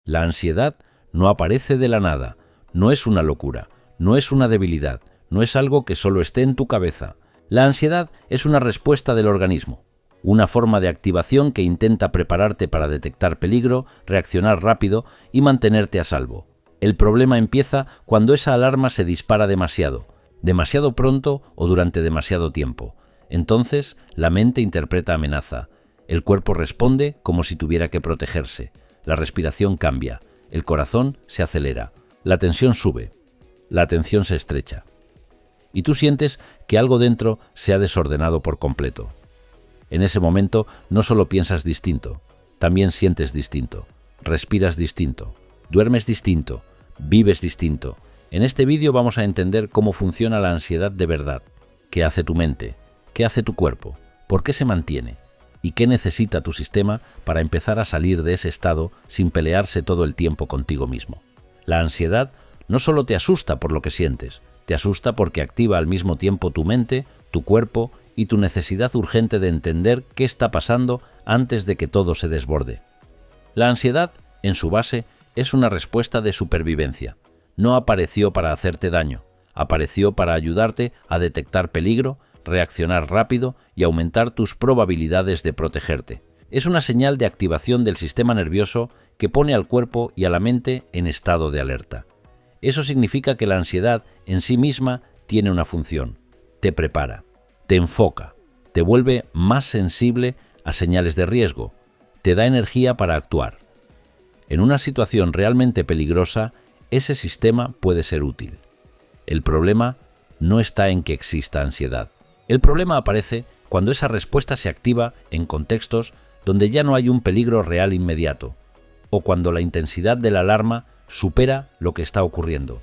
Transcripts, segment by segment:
La ansiedad no aparece de la nada, no es una locura, no es una debilidad, no es algo que solo esté en tu cabeza. La ansiedad es una respuesta del organismo, una forma de activación que intenta prepararte para detectar peligro, reaccionar rápido y mantenerte a salvo. El problema empieza cuando esa alarma se dispara demasiado pronto o durante demasiado tiempo. Entonces, la mente interpreta amenaza. El cuerpo responde como si tuviera que protegerse. La respiración cambia. El corazón se acelera. La tensión sube. La atención se estrecha. Y tú sientes que algo dentro se ha desordenado por completo. En ese momento no solo piensas distinto, también sientes distinto, respiras distinto, duermes distinto, vives distinto. En este vídeo vamos a entender cómo funciona la ansiedad de verdad, qué hace tu mente, qué hace tu cuerpo, por qué se mantiene y qué necesita tu sistema para empezar a salir de ese estado sin pelearse todo el tiempo contigo mismo. La ansiedad no solo te asusta por lo que sientes, te asusta porque activa al mismo tiempo tu mente, tu cuerpo y tu necesidad urgente de entender qué está pasando antes de que todo se desborde. La ansiedad, en su base, es una respuesta de supervivencia. No apareció para hacerte daño, apareció para ayudarte a detectar peligro, reaccionar rápido y aumentar tus probabilidades de protegerte. Es una señal de activación del sistema nervioso que pone al cuerpo y a la mente en estado de alerta. Eso significa que la ansiedad en sí misma tiene una función. Te prepara, te enfoca, te vuelve más sensible a señales de riesgo, te da energía para actuar. En una situación realmente peligrosa, ese sistema puede ser útil. El problema no está en que exista ansiedad. El problema aparece cuando esa respuesta se activa en contextos donde ya no hay un peligro real inmediato, o cuando la intensidad de la alarma supera lo que está ocurriendo.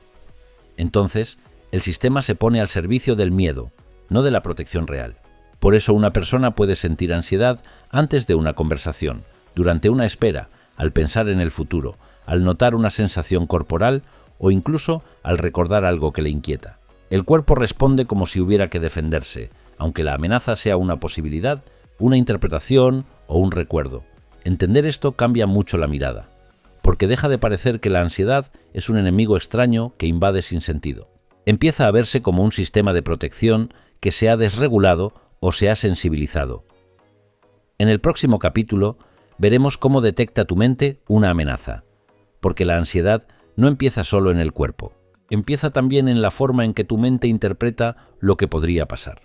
Entonces, el sistema se pone al servicio del miedo, no de la protección real. Por eso una persona puede sentir ansiedad antes de una conversación, durante una espera, al pensar en el futuro, al notar una sensación corporal o incluso al recordar algo que le inquieta. El cuerpo responde como si hubiera que defenderse, aunque la amenaza sea una posibilidad, una interpretación o un recuerdo. Entender esto cambia mucho la mirada, porque deja de parecer que la ansiedad es un enemigo extraño que invade sin sentido. Empieza a verse como un sistema de protección que se ha desregulado o se ha sensibilizado. En el próximo capítulo veremos cómo detecta tu mente una amenaza, porque la ansiedad no empieza solo en el cuerpo, empieza también en la forma en que tu mente interpreta lo que podría pasar.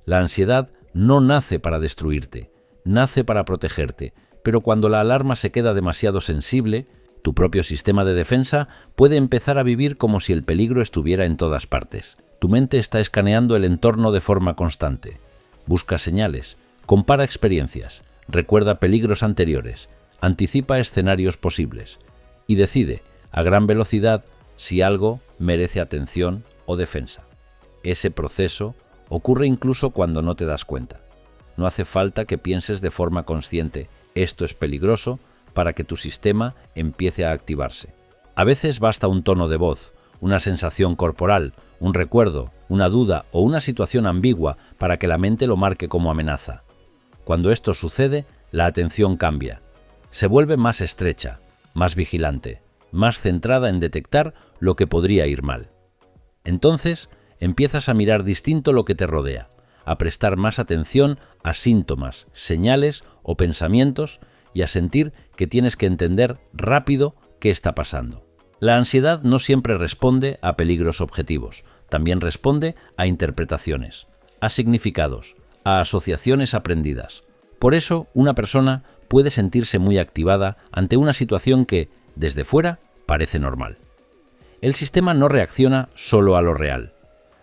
La ansiedad no nace para destruirte, nace para protegerte, pero cuando la alarma se queda demasiado sensible, tu propio sistema de defensa puede empezar a vivir como si el peligro estuviera en todas partes. Tu mente está escaneando el entorno de forma constante. Busca señales, compara experiencias, recuerda peligros anteriores, anticipa escenarios posibles y decide, a gran velocidad, si algo merece atención o defensa. Ese proceso ocurre incluso cuando no te das cuenta. No hace falta que pienses de forma consciente, esto es peligroso, para que tu sistema empiece a activarse. A veces basta un tono de voz, una sensación corporal, un recuerdo, una duda o una situación ambigua para que la mente lo marque como amenaza. Cuando esto sucede, la atención cambia. Se vuelve más estrecha, más vigilante, más centrada en detectar lo que podría ir mal. Entonces, empiezas a mirar distinto lo que te rodea, a prestar más atención a síntomas, señales o pensamientos y a sentir que tienes que entender rápido qué está pasando. La ansiedad no siempre responde a peligros objetivos, también responde a interpretaciones, a significados, a asociaciones aprendidas. Por eso, una persona puede sentirse muy activada ante una situación que, desde fuera, parece normal. El sistema no reacciona solo a lo real,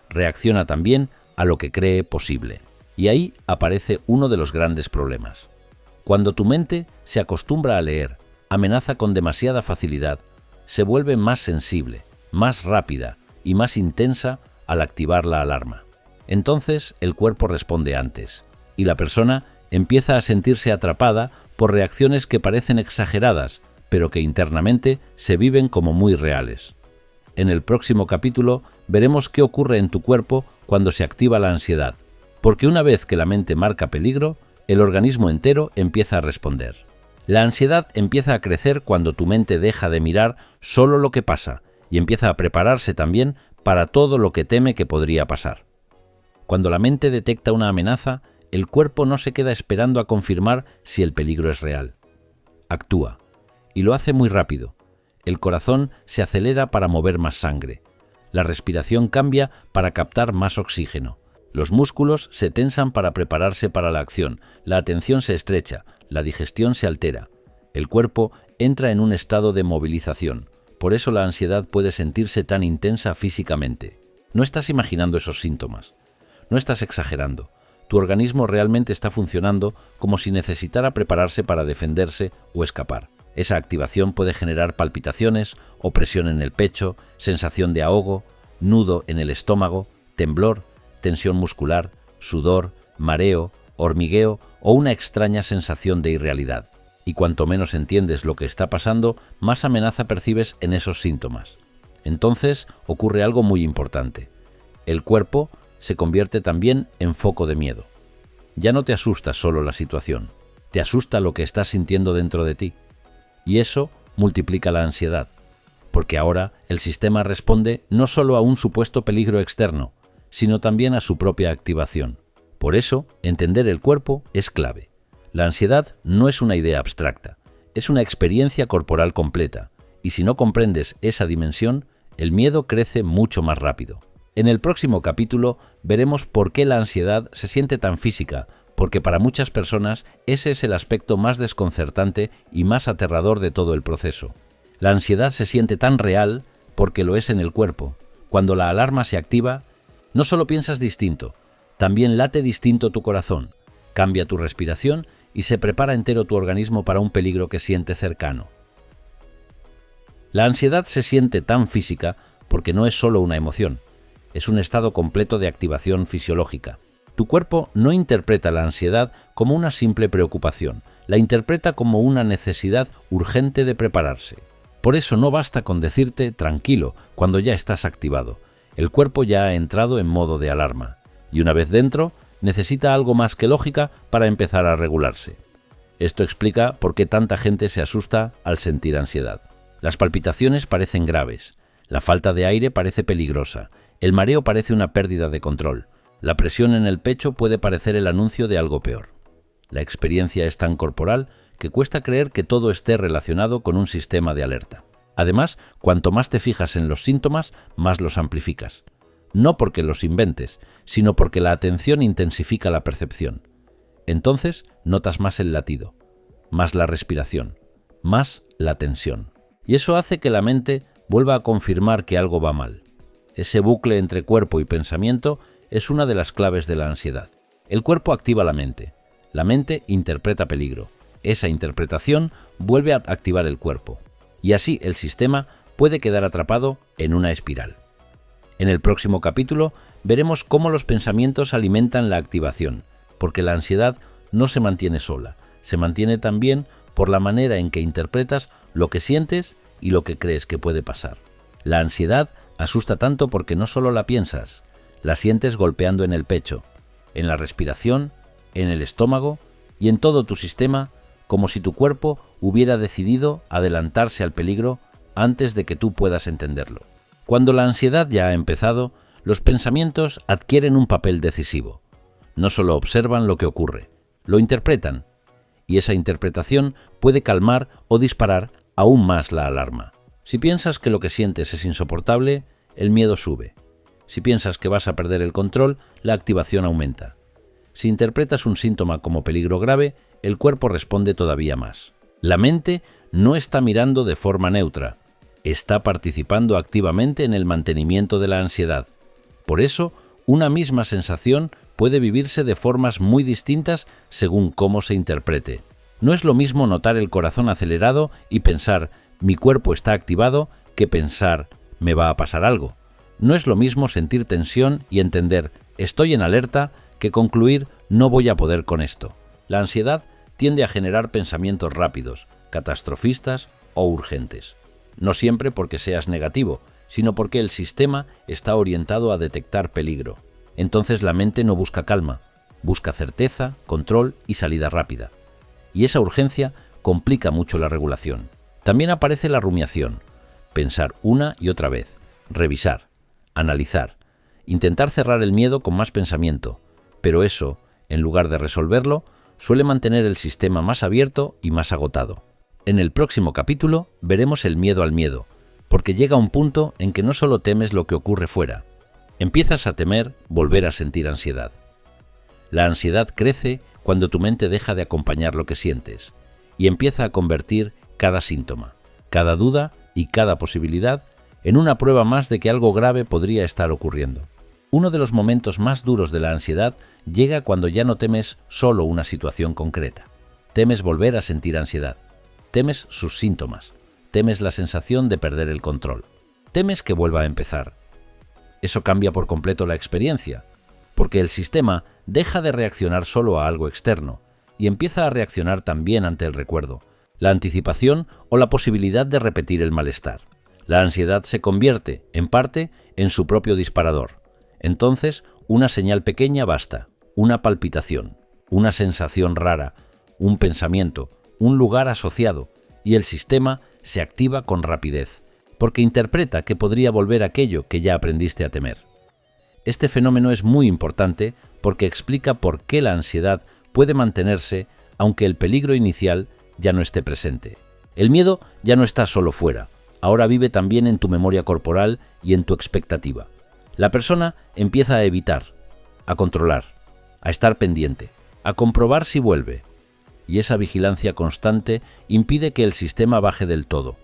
reacciona también a lo que cree posible. Y ahí aparece uno de los grandes problemas. Cuando tu mente se acostumbra a leer, amenaza con demasiada facilidad, se vuelve más sensible, más rápida y más intensa al activar la alarma. Entonces el cuerpo responde antes, y la persona empieza a sentirse atrapada por reacciones que parecen exageradas, pero que internamente se viven como muy reales. En el próximo capítulo veremos qué ocurre en tu cuerpo cuando se activa la ansiedad, porque una vez que la mente marca peligro, el organismo entero empieza a responder. La ansiedad empieza a crecer cuando tu mente deja de mirar solo lo que pasa y empieza a prepararse también para todo lo que teme que podría pasar. Cuando la mente detecta una amenaza, el cuerpo no se queda esperando a confirmar si el peligro es real. Actúa, y lo hace muy rápido. El corazón se acelera para mover más sangre. La respiración cambia para captar más oxígeno. Los músculos se tensan para prepararse para la acción. La atención se estrecha. La digestión se altera. El cuerpo entra en un estado de movilización. Por eso la ansiedad puede sentirse tan intensa físicamente. No estás imaginando esos síntomas. No estás exagerando. Tu organismo realmente está funcionando como si necesitara prepararse para defenderse o escapar. Esa activación puede generar palpitaciones, opresión en el pecho, sensación de ahogo, nudo en el estómago, temblor, tensión muscular, sudor, mareo, hormigueo o una extraña sensación de irrealidad. Y cuanto menos entiendes lo que está pasando, más amenaza percibes en esos síntomas. Entonces ocurre algo muy importante. El cuerpo se convierte también en foco de miedo. Ya no te asusta solo la situación, te asusta lo que estás sintiendo dentro de ti. Y eso multiplica la ansiedad, porque ahora el sistema responde no solo a un supuesto peligro externo, sino también a su propia activación. Por eso, entender el cuerpo es clave. La ansiedad no es una idea abstracta, es una experiencia corporal completa, y si no comprendes esa dimensión, el miedo crece mucho más rápido. En el próximo capítulo veremos por qué la ansiedad se siente tan física, porque para muchas personas ese es el aspecto más desconcertante y más aterrador de todo el proceso. La ansiedad se siente tan real porque lo es en el cuerpo. Cuando la alarma se activa, no solo piensas distinto, también late distinto tu corazón, cambia tu respiración y se prepara entero tu organismo para un peligro que siente cercano. La ansiedad se siente tan física porque no es solo una emoción, es un estado completo de activación fisiológica. Tu cuerpo no interpreta la ansiedad como una simple preocupación, la interpreta como una necesidad urgente de prepararse. Por eso no basta con decirte tranquilo cuando ya estás activado. El cuerpo ya ha entrado en modo de alarma, y una vez dentro, necesita algo más que lógica para empezar a regularse. Esto explica por qué tanta gente se asusta al sentir ansiedad. Las palpitaciones parecen graves, la falta de aire parece peligrosa, el mareo parece una pérdida de control, la presión en el pecho puede parecer el anuncio de algo peor. La experiencia es tan corporal que cuesta creer que todo esté relacionado con un sistema de alerta. Además, cuanto más te fijas en los síntomas, más los amplificas. No porque los inventes, sino porque la atención intensifica la percepción. Entonces notas más el latido, más la respiración, más la tensión. Y eso hace que la mente vuelva a confirmar que algo va mal. Ese bucle entre cuerpo y pensamiento es una de las claves de la ansiedad. El cuerpo activa la mente interpreta peligro. Esa interpretación vuelve a activar el cuerpo. Y así el sistema puede quedar atrapado en una espiral. En el próximo capítulo veremos cómo los pensamientos alimentan la activación, porque la ansiedad no se mantiene sola, se mantiene también por la manera en que interpretas lo que sientes y lo que crees que puede pasar. La ansiedad asusta tanto porque no solo la piensas, la sientes golpeando en el pecho, en la respiración, en el estómago y en todo tu sistema, como si tu cuerpo hubiera decidido adelantarse al peligro antes de que tú puedas entenderlo. Cuando la ansiedad ya ha empezado, los pensamientos adquieren un papel decisivo. No solo observan lo que ocurre, lo interpretan, y esa interpretación puede calmar o disparar aún más la alarma. Si piensas que lo que sientes es insoportable, el miedo sube. Si piensas que vas a perder el control, la activación aumenta. Si interpretas un síntoma como peligro grave, el cuerpo responde todavía más. La mente no está mirando de forma neutra, está participando activamente en el mantenimiento de la ansiedad. Por eso, una misma sensación puede vivirse de formas muy distintas según cómo se interprete. No es lo mismo notar el corazón acelerado y pensar «mi cuerpo está activado» que pensar «me va a pasar algo». No es lo mismo sentir tensión y entender «estoy en alerta» que concluir «no voy a poder con esto». La ansiedad tiende a generar pensamientos rápidos, catastrofistas o urgentes. No siempre porque seas negativo, sino porque el sistema está orientado a detectar peligro. Entonces la mente no busca calma, busca certeza, control y salida rápida. Y esa urgencia complica mucho la regulación. También aparece la rumiación, pensar una y otra vez, revisar, analizar, intentar cerrar el miedo con más pensamiento, pero eso, en lugar de resolverlo, suele mantener el sistema más abierto y más agotado. En el próximo capítulo veremos el miedo al miedo, porque llega un punto en que no solo temes lo que ocurre fuera, empiezas a temer volver a sentir ansiedad. La ansiedad crece cuando tu mente deja de acompañar lo que sientes y empieza a convertir cada síntoma, cada duda y cada posibilidad en una prueba más de que algo grave podría estar ocurriendo. Uno de los momentos más duros de la ansiedad llega cuando ya no temes solo una situación concreta. Temes volver a sentir ansiedad. Temes sus síntomas. Temes la sensación de perder el control. Temes que vuelva a empezar. Eso cambia por completo la experiencia, porque el sistema deja de reaccionar solo a algo externo y empieza a reaccionar también ante el recuerdo, la anticipación o la posibilidad de repetir el malestar. La ansiedad se convierte, en parte, en su propio disparador. Entonces, una señal pequeña basta, una palpitación, una sensación rara, un pensamiento, un lugar asociado, y el sistema se activa con rapidez, porque interpreta que podría volver aquello que ya aprendiste a temer. Este fenómeno es muy importante porque explica por qué la ansiedad puede mantenerse aunque el peligro inicial ya no esté presente. El miedo ya no está solo fuera, ahora vive también en tu memoria corporal y en tu expectativa. La persona empieza a evitar, a controlar, a estar pendiente, a comprobar si vuelve, y esa vigilancia constante impide que el sistema baje del todo,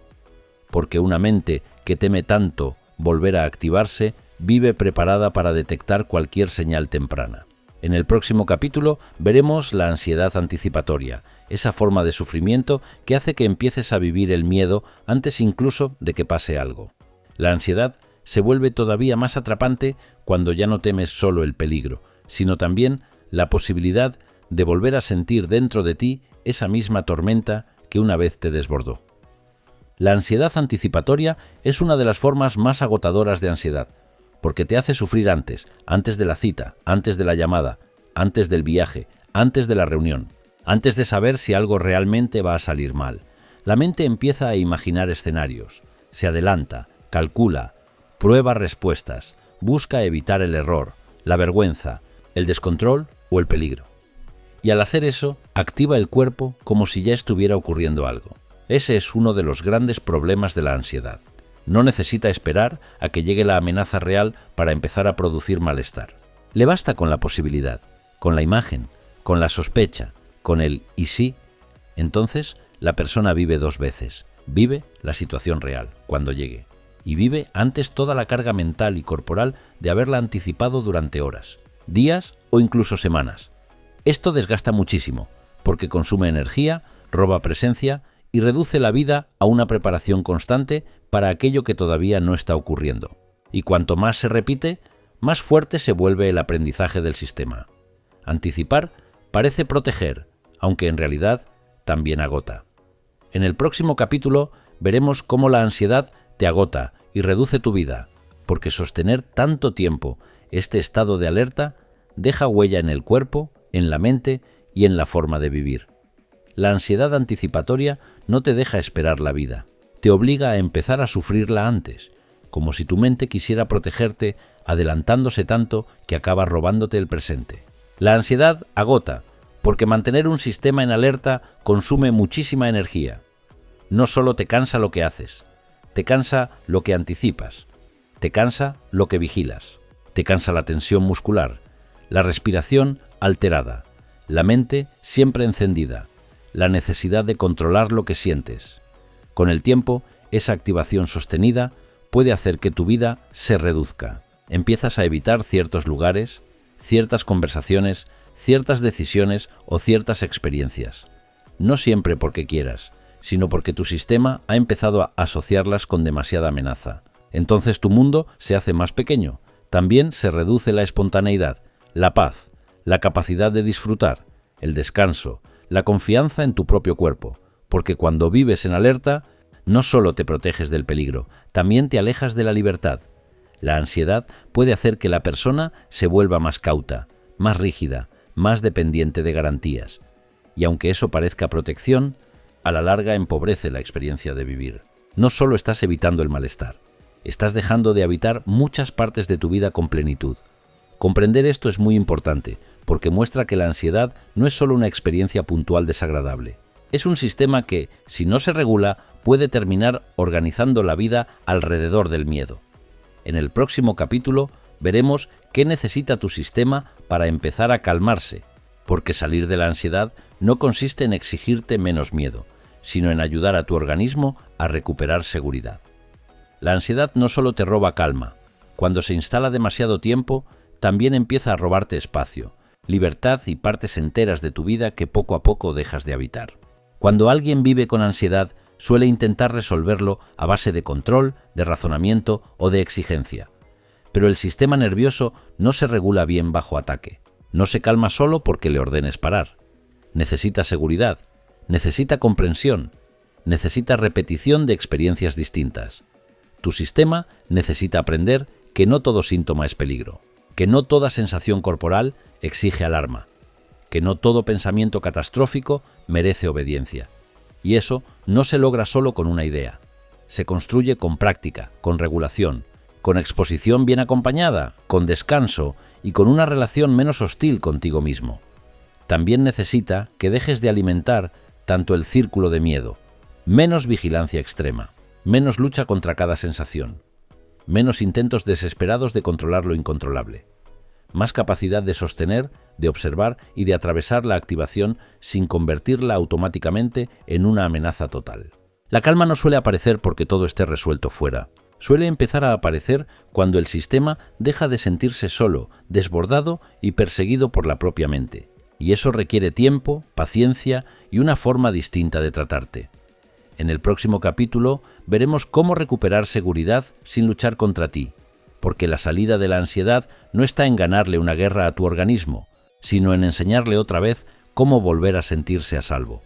porque una mente que teme tanto volver a activarse vive preparada para detectar cualquier señal temprana. En el próximo capítulo veremos la ansiedad anticipatoria, esa forma de sufrimiento que hace que empieces a vivir el miedo antes incluso de que pase algo. La ansiedad se vuelve todavía más atrapante cuando ya no temes solo el peligro, sino también la posibilidad de volver a sentir dentro de ti esa misma tormenta que una vez te desbordó. La ansiedad anticipatoria es una de las formas más agotadoras de ansiedad, porque te hace sufrir antes de la cita, antes de la llamada, antes del viaje, antes de la reunión, antes de saber si algo realmente va a salir mal. La mente empieza a imaginar escenarios, se adelanta, calcula, prueba respuestas, busca evitar el error, la vergüenza, el descontrol o el peligro. Y al hacer eso, activa el cuerpo como si ya estuviera ocurriendo algo. Ese es uno de los grandes problemas de la ansiedad. No necesita esperar a que llegue la amenaza real para empezar a producir malestar. Le basta con la posibilidad, con la imagen, con la sospecha, con el «y sí». Entonces, la persona vive dos veces. Vive la situación real, cuando llegue, y vive antes toda la carga mental y corporal de haberla anticipado durante horas, días o incluso semanas. Esto desgasta muchísimo, porque consume energía, roba presencia y reduce la vida a una preparación constante para aquello que todavía no está ocurriendo. Y cuanto más se repite, más fuerte se vuelve el aprendizaje del sistema. Anticipar parece proteger, aunque en realidad también agota. En el próximo capítulo veremos cómo la ansiedad te agota y reduce tu vida, porque sostener tanto tiempo este estado de alerta deja huella en el cuerpo, en la mente y en la forma de vivir. La ansiedad anticipatoria no te deja esperar la vida, te obliga a empezar a sufrirla antes, como si tu mente quisiera protegerte adelantándose tanto que acaba robándote el presente. La ansiedad agota, porque mantener un sistema en alerta consume muchísima energía. No solo te cansa lo que haces, te cansa lo que anticipas, te cansa lo que vigilas, te cansa la tensión muscular, la respiración alterada, la mente siempre encendida, la necesidad de controlar lo que sientes. Con el tiempo, esa activación sostenida puede hacer que tu vida se reduzca. Empiezas a evitar ciertos lugares, ciertas conversaciones, ciertas decisiones o ciertas experiencias. No siempre porque quieras, sino porque tu sistema ha empezado a asociarlas con demasiada amenaza. Entonces tu mundo se hace más pequeño. También se reduce la espontaneidad, la paz, la capacidad de disfrutar, el descanso, la confianza en tu propio cuerpo, porque cuando vives en alerta, no solo te proteges del peligro, también te alejas de la libertad. La ansiedad puede hacer que la persona se vuelva más cauta, más rígida, más dependiente de garantías. Y aunque eso parezca protección, a la larga empobrece la experiencia de vivir. No solo estás evitando el malestar, estás dejando de habitar muchas partes de tu vida con plenitud. Comprender esto es muy importante, porque muestra que la ansiedad no es solo una experiencia puntual desagradable. Es un sistema que, si no se regula, puede terminar organizando la vida alrededor del miedo. En el próximo capítulo veremos qué necesita tu sistema para empezar a calmarse, porque salir de la ansiedad no consiste en exigirte menos miedo, sino en ayudar a tu organismo a recuperar seguridad. La ansiedad no solo te roba calma, cuando se instala demasiado tiempo, también empieza a robarte espacio, libertad y partes enteras de tu vida que poco a poco dejas de habitar. Cuando alguien vive con ansiedad, suele intentar resolverlo a base de control, de razonamiento o de exigencia. Pero el sistema nervioso no se regula bien bajo ataque. No se calma solo porque le ordenes parar. Necesita seguridad, necesita comprensión, necesita repetición de experiencias distintas. Tu sistema necesita aprender que no todo síntoma es peligro, que no toda sensación corporal exige alarma, que no todo pensamiento catastrófico merece obediencia. Y eso no se logra solo con una idea. Se construye con práctica, con regulación, con exposición bien acompañada, con descanso y con una relación menos hostil contigo mismo. También necesita que dejes de alimentar tanto el círculo de miedo, menos vigilancia extrema, menos lucha contra cada sensación, menos intentos desesperados de controlar lo incontrolable, más capacidad de sostener, de observar y de atravesar la activación sin convertirla automáticamente en una amenaza total. La calma no suele aparecer porque todo esté resuelto fuera. Suele empezar a aparecer cuando el sistema deja de sentirse solo, desbordado y perseguido por la propia mente. Y eso requiere tiempo, paciencia y una forma distinta de tratarte. En el próximo capítulo veremos cómo recuperar seguridad sin luchar contra ti, porque la salida de la ansiedad no está en ganarle una guerra a tu organismo, sino en enseñarle otra vez cómo volver a sentirse a salvo.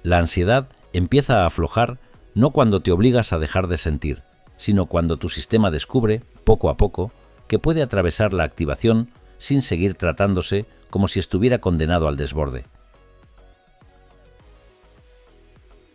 La ansiedad empieza a aflojar no cuando te obligas a dejar de sentir, sino cuando tu sistema descubre, poco a poco, que puede atravesar la activación sin seguir tratándose como si estuviera condenado al desborde.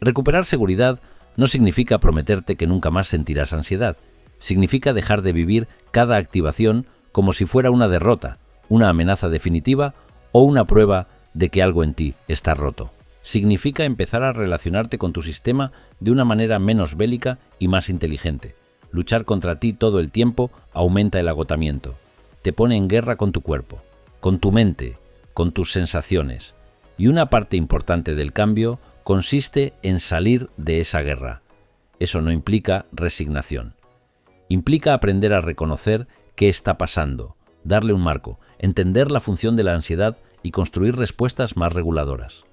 Recuperar seguridad no significa prometerte que nunca más sentirás ansiedad. Significa dejar de vivir cada activación como si fuera una derrota, una amenaza definitiva o una prueba de que algo en ti está roto. Significa empezar a relacionarte con tu sistema de una manera menos bélica y más inteligente. Luchar contra ti todo el tiempo aumenta el agotamiento. Te pone en guerra con tu cuerpo, con tu mente, con tus sensaciones. Y una parte importante del cambio consiste en salir de esa guerra. Eso no implica resignación. Implica aprender a reconocer qué está pasando, darle un marco, entender la función de la ansiedad y construir respuestas más reguladoras.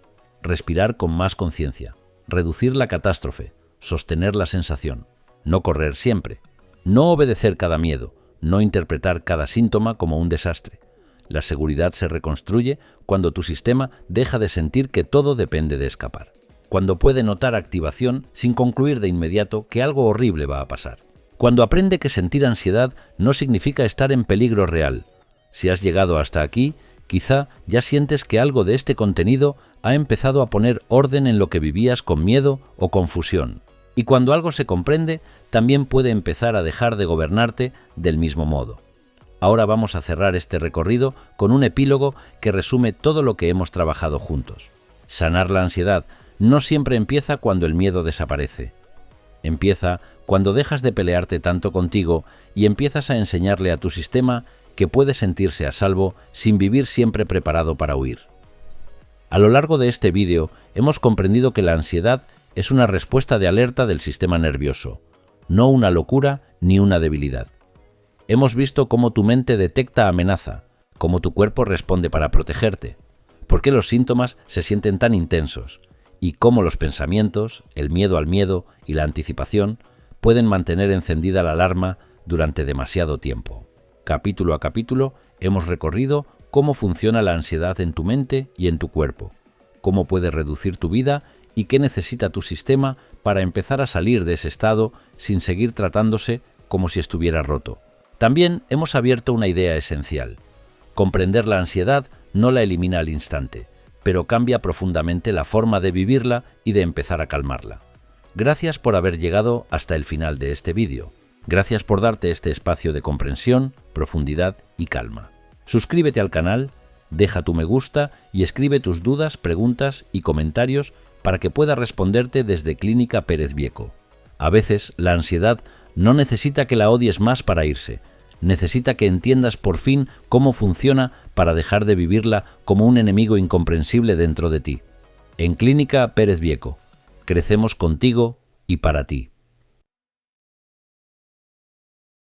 Respirar con más conciencia, reducir la catástrofe, sostener la sensación, no correr siempre, no obedecer cada miedo, no interpretar cada síntoma como un desastre. La seguridad se reconstruye cuando tu sistema deja de sentir que todo depende de escapar, cuando puede notar activación sin concluir de inmediato que algo horrible va a pasar. Cuando aprende que sentir ansiedad no significa estar en peligro real. Si has llegado hasta aquí, quizá ya sientes que algo de este contenido ha empezado a poner orden en lo que vivías con miedo o confusión. Y cuando algo se comprende, también puede empezar a dejar de gobernarte del mismo modo. Ahora vamos a cerrar este recorrido con un epílogo que resume todo lo que hemos trabajado juntos. Sanar la ansiedad no siempre empieza cuando el miedo desaparece. Empieza cuando dejas de pelearte tanto contigo y empiezas a enseñarle a tu sistema que puede sentirse a salvo sin vivir siempre preparado para huir. A lo largo de este vídeo hemos comprendido que la ansiedad es una respuesta de alerta del sistema nervioso, no una locura ni una debilidad. Hemos visto cómo tu mente detecta amenaza, cómo tu cuerpo responde para protegerte, por qué los síntomas se sienten tan intensos y cómo los pensamientos, el miedo al miedo y la anticipación pueden mantener encendida la alarma durante demasiado tiempo. Capítulo a capítulo hemos recorrido cómo funciona la ansiedad en tu mente y en tu cuerpo, cómo puede reducir tu vida y qué necesita tu sistema para empezar a salir de ese estado sin seguir tratándose como si estuviera roto. También hemos abierto una idea esencial. Comprender la ansiedad no la elimina al instante, pero cambia profundamente la forma de vivirla y de empezar a calmarla. Gracias por haber llegado hasta el final de este vídeo. Gracias por darte este espacio de comprensión, profundidad y calma. Suscríbete al canal, deja tu me gusta y escribe tus dudas, preguntas y comentarios para que pueda responderte desde Clínica Pérez Vieco. A veces la ansiedad no necesita que la odies más para irse, necesita que entiendas por fin cómo funciona para dejar de vivirla como un enemigo incomprensible dentro de ti. En Clínica Pérez Vieco, crecemos contigo y para ti.